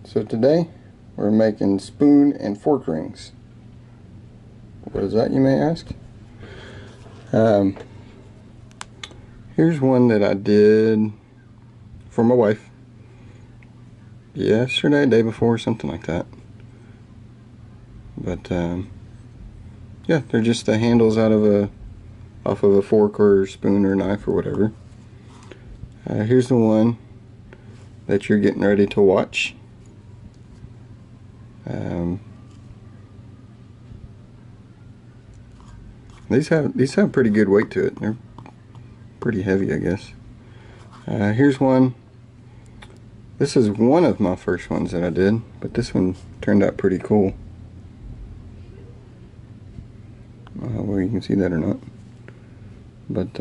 So today we're making spoon and fork rings. What is that, you may ask? Here's one that I did for my wife yesterday, day before, something like that. But yeah, they're just the handles off of a fork or spoon or knife or whatever. Here's the one that you're getting ready to watch. These have pretty good weight to it. They're pretty heavy, I guess. Here's one. This is one of my first ones that I did, but this one turned out pretty cool. I don't know whether you can see that or not. But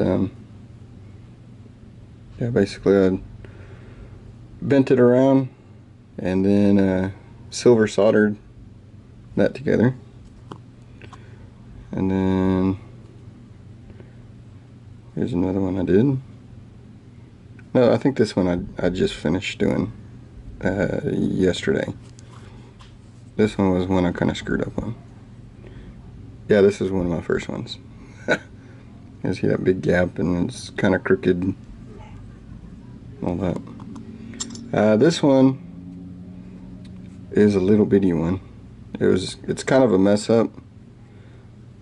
yeah, basically I bent it around and then silver soldered that together. And then here's another one I did. No, I think this one I just finished doing yesterday. This one was one I kind of screwed up on. Yeah, this is one of my first ones. You see that big gap and it's kind of crooked, all that. This one is a little bitty one. It's kind of a mess up.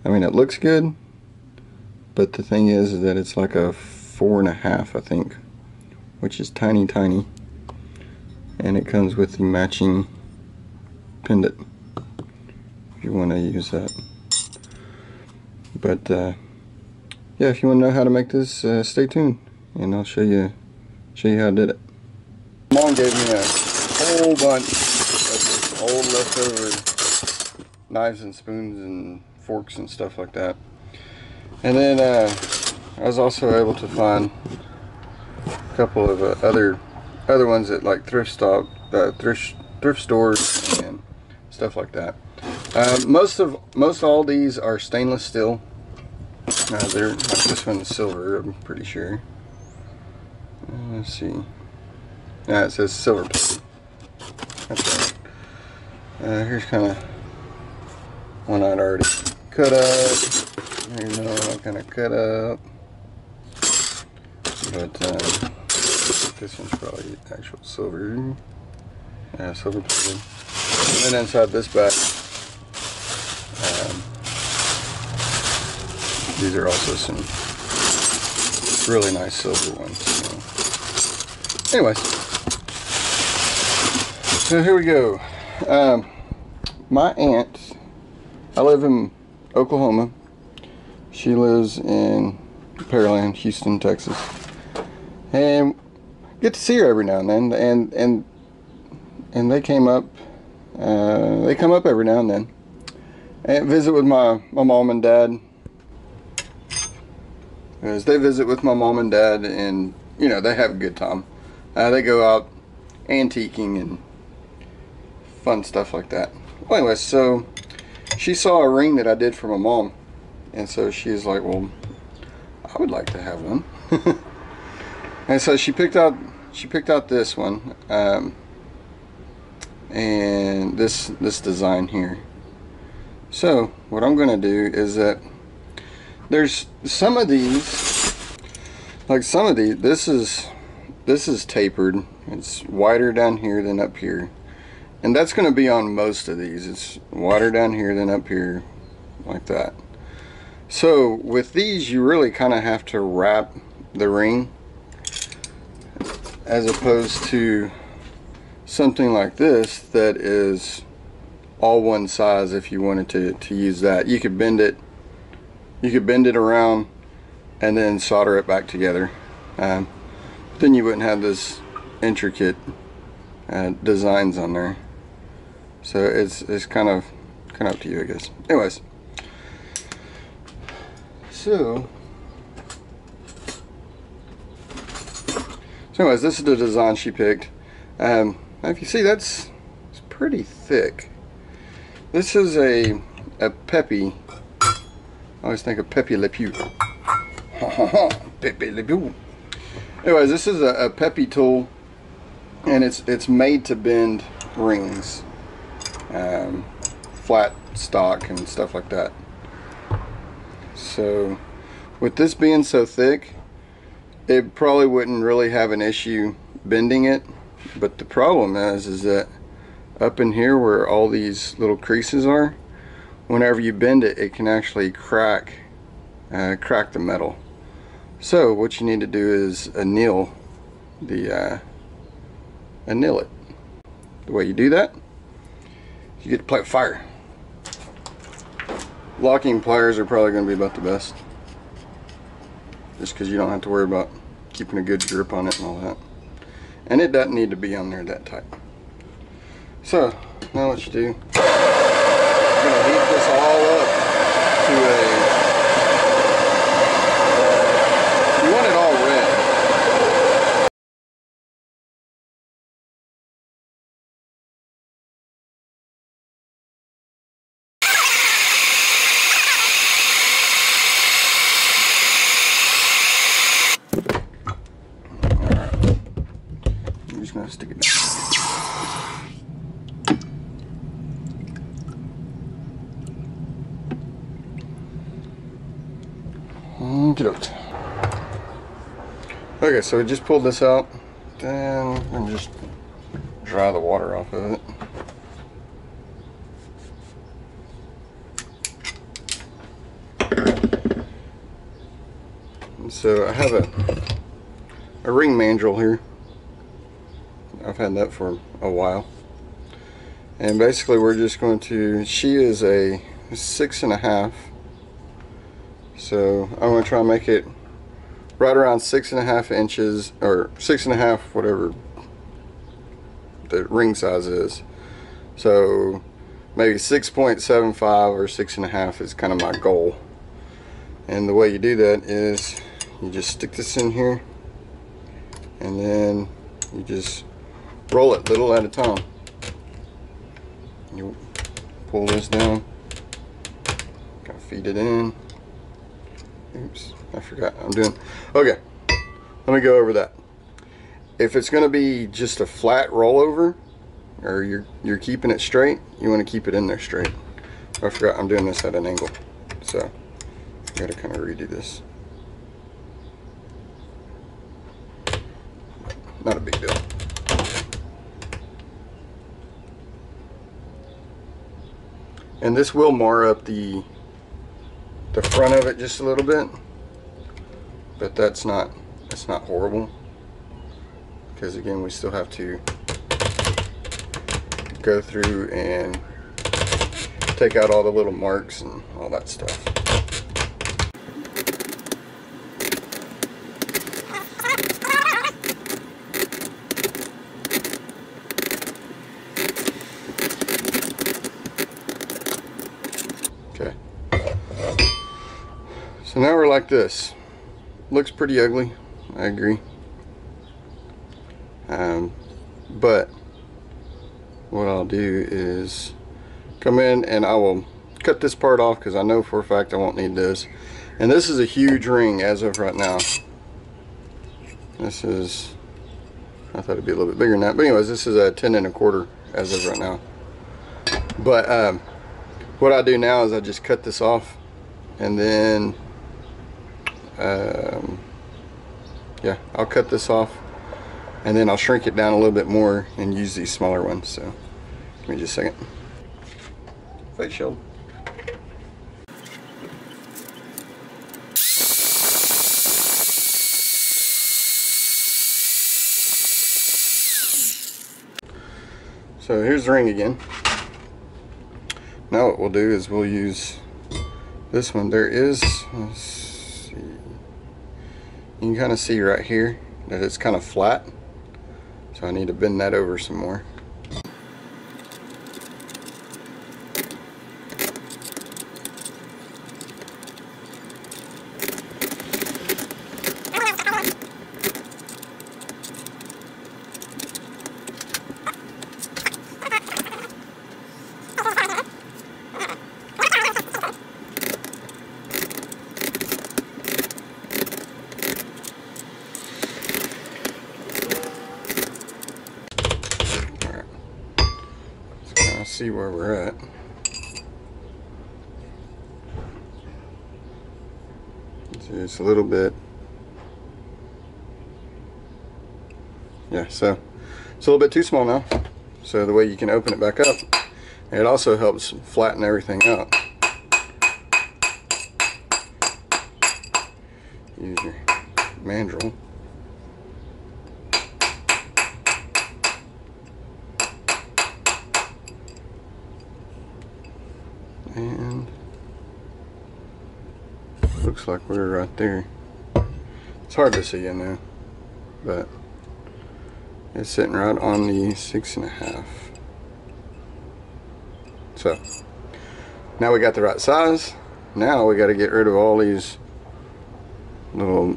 I mean, it looks good, but the thing is that it's like a 4.5, I think, which is tiny, and it comes with the matching pendant if you want to use that. But yeah, if you want to know how to make this, stay tuned, and I'll show you how I did it. Mom gave me a whole bunch of old leftover knives and spoons and forks and stuff like that. And then I was also able to find a couple of other ones at like thrift stores and stuff like that. Most all these are stainless steel. This one's silver, I'm pretty sure. Let's see. It says silver plated. That's right. Here's kind of one I'd already cut up. Here's another one I kind of cut up. But this one's probably actual silver. Yeah, silver plated. And then inside this bag, these are also some really nice silver ones. So. Anyways, so here we go. My aunt, I live in Oklahoma. She lives in Pearland, Houston, Texas, and get to see her every now and then. And they came up. They come up every now and then and visit with my mom and dad. As they visit with my mom and dad, and you know, they have a good time. They go out antiquing and fun stuff like that. Well, anyway, so she saw a ring that I did for my mom, and so she's like, well, I would like to have one. And so she picked out this one, and this design here. So what I'm gonna do is that there's some of these, like some of these, this is tapered. It's wider down here than up here, and that's going to be on most of these. It's wider down here than up here, like that. So with these, you really kind of have to wrap the ring, as opposed to something like this that is all one size. If you wanted to use that, you could bend it. You could bend it around and then solder it back together. Then you wouldn't have this intricate designs on there. So it's kind of up to you, I guess. Anyways, so anyways, this is the design she picked. Now if you see, it's pretty thick. This is a Peppy. I always think of Pepe Le Pew. Pepe Le Pew. Anyways, this is a Peppy tool, and it's made to bend rings, flat stock and stuff like that. So with this being so thick, it probably wouldn't really have an issue bending it, but the problem is that up in here where all these little creases are, whenever you bend it, it can actually crack the metal. So what you need to do is anneal it. The way you do that, you get to play with fire. Locking pliers are probably going to be about the best, just because you don't have to worry about keeping a good grip on it and all that. And it doesn't need to be on there that tight. So now what you do, you're going to heat this all up to you want it all red. I'm just going to stick it down. Okay, so we just pulled this out. Then I'm going to just dry the water off of it. And so I have a ring mandrel here. I've had that for a while. And basically we're just going to, she is a 6.5. So I'm going to try and make it right around 6.5 inches, or 6.5, whatever the ring size is. So maybe 6.75 or 6.5 is kind of my goal. And the way you do that is you just stick this in here, and then you just roll it little at a time. You pull this down, kind of feed it in. Oops, I forgot I'm doing. Okay, let me go over that. If it's going to be just a flat rollover, or you're keeping it straight, you want to keep it in there straight. I forgot I'm doing this at an angle, so I got to kind of redo this. Not a big deal. And this will mar up the front of it just a little bit, but that's not horrible, because again we still have to go through and take out all the little marks and all that stuff. Okay. So now we're like this. Looks pretty ugly, I agree. But what I'll do is come in and I will cut this part off, because I know for a fact I won't need this. And this is a huge ring as of right now. This is, I thought it'd be a little bit bigger than that, but anyways, this is a 10 1/4 as of right now. But what I do now is I just cut this off, and then yeah, I'll cut this off, and then I'll shrink it down a little bit more and use these smaller ones. So give me just a second. Face shield. So here's the ring again. Now what we'll do is we'll use this one. There is, let's see, you can kind of see right here that it's kind of flat, so I need to bend that over some more. see where we're at. Just a little bit. Yeah, so it's a little bit too small now. So the way you can open it back up, it also helps flatten everything out. Use your mandrel. And looks like we're right there. It's hard to see in there, but it's sitting right on the 6.5. So now we got the right size. Now we got to get rid of all these little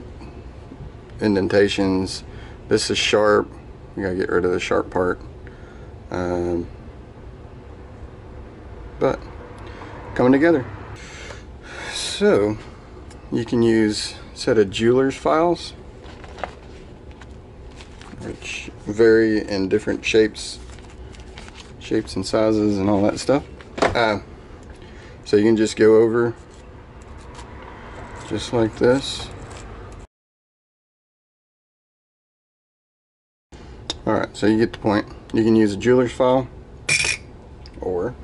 indentations. This is sharp. We got to get rid of the sharp part. But coming together. So you can use a set of jeweler's files, which vary in different shapes and sizes and all that stuff. So you can just go over just like this. Alright, so you get the point. You can use a jeweler's file, or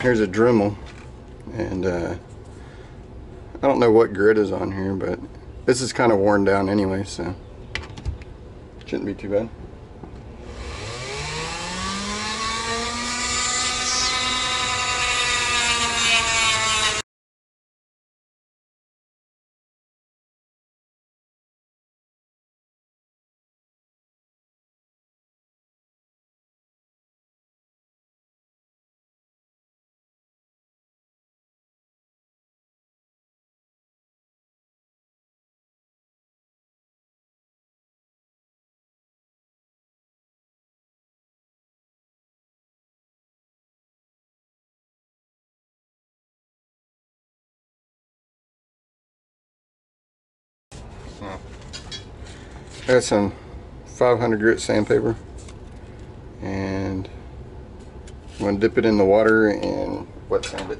here's a Dremel, and I don't know what grit is on here, but this is kind of worn down anyway, so shouldn't be too bad. Got some 500 grit sandpaper, and I'm going to dip it in the water and wet sand it.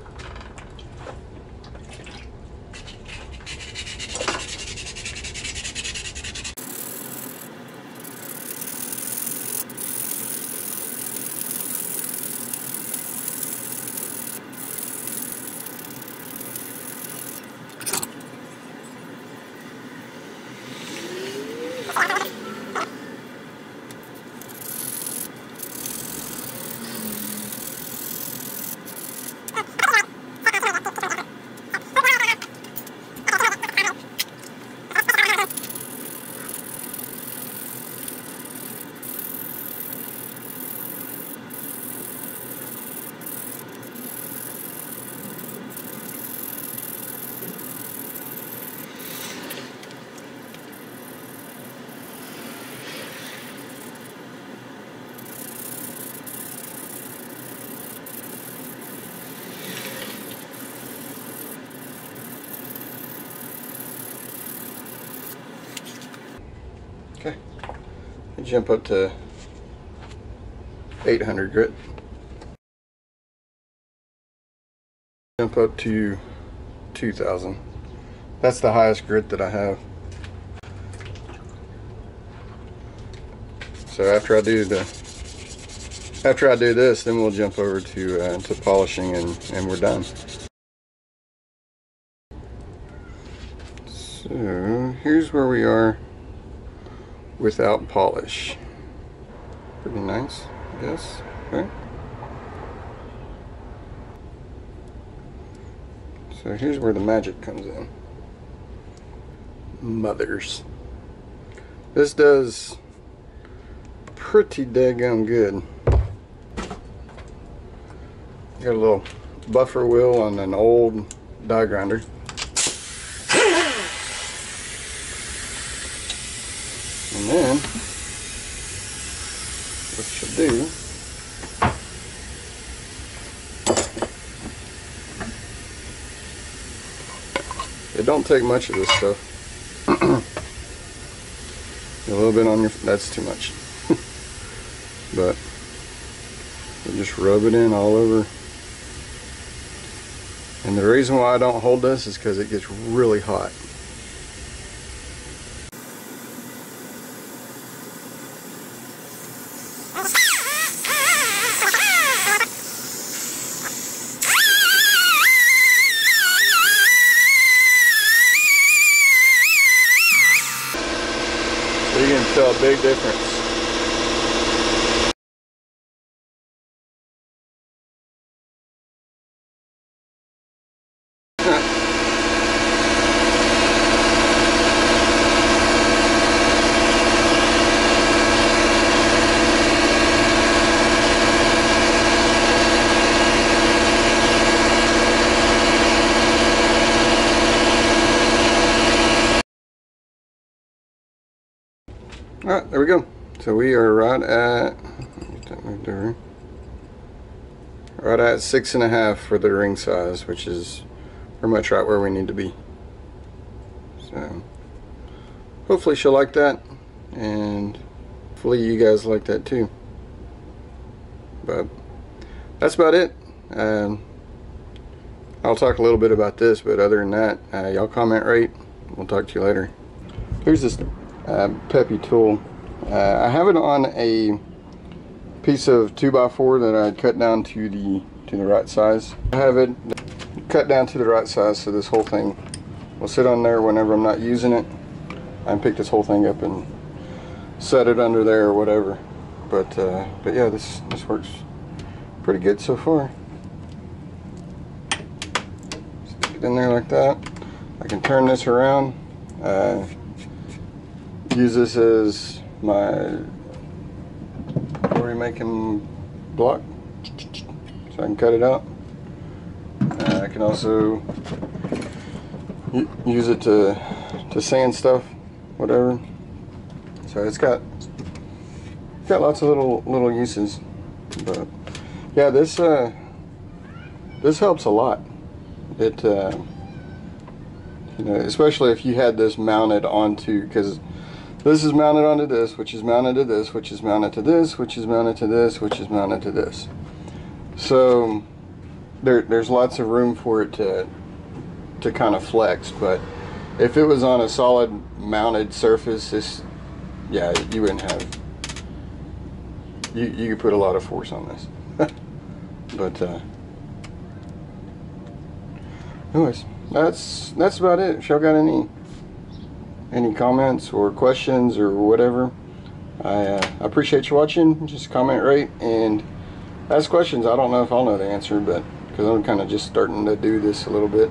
Okay, jump up to 800 grit. Jump up to 2000. That's the highest grit that I have. So after I do this, then we'll jump over to polishing, and we're done. So here's where we are without polish. Pretty nice, I guess. Okay. So here's where the magic comes in. Mothers. This does pretty daggum good. Got a little buffer wheel on an old die grinder. And then what you'll do It don't take much of this stuff. A little bit on your, that's too much. But you just rub it in all over. And the reason why I don't hold this is because it gets really hot. So you can tell a big difference. Alright, there we go. So we are right at 6.5 for the ring size, which is pretty much right where we need to be. So hopefully she'll like that, and hopefully you guys like that too. But that's about it. I'll talk a little bit about this, but other than that, y'all comment, rate. We'll talk to you later. Here's this Peppy tool. I have it on a piece of 2x4 that I cut down to the right size. I have it cut down to the right size, so this whole thing will sit on there whenever I'm not using it. I can pick this whole thing up and set it under there or whatever. But yeah, this works pretty good so far. Stick it in there like that. I can turn this around. Use this as my glory making block, so I can cut it out. I can also use it to sand stuff, whatever. So it's got lots of little uses. But yeah, this helps a lot. It you know, especially if you had this mounted onto, because this is mounted onto this, which is mounted to this, which is mounted to this, which is mounted to this, which is mounted to this. So there's lots of room for it to kind of flex. But if it was on a solid mounted surface, yeah, you wouldn't have. You could put a lot of force on this. But anyways, that's about it. If y'all got any comments or questions or whatever, I appreciate you watching. Just comment, rate, and ask questions. I don't know if I'll know the answer, but because I'm kind of just starting to do this a little bit.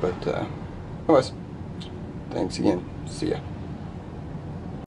But anyways, thanks again. See ya.